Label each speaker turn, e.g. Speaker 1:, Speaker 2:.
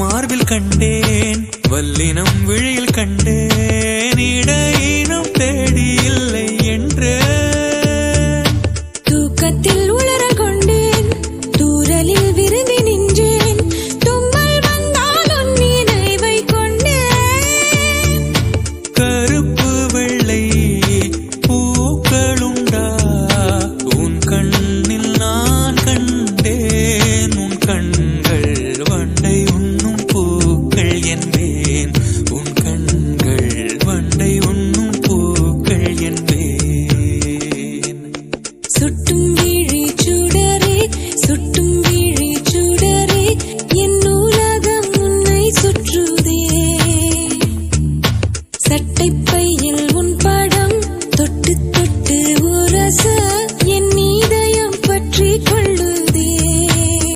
Speaker 1: மார்பில் கண்டேன், வல்லினம் விழியில் கண்டேன், இடையினம் தேடி இல்லை என்று
Speaker 2: தூக்கத்தில் உளர கொண்டேன், தூரலில் விரும்பி நின்றேன், தும்மல் வந்தால் உன் நினைவை கொண்டேன்.
Speaker 1: கருப்பு வெள்ளை பூக்களுண்டா உன் கண்ணில் நான் கண்டேன், உன் கண்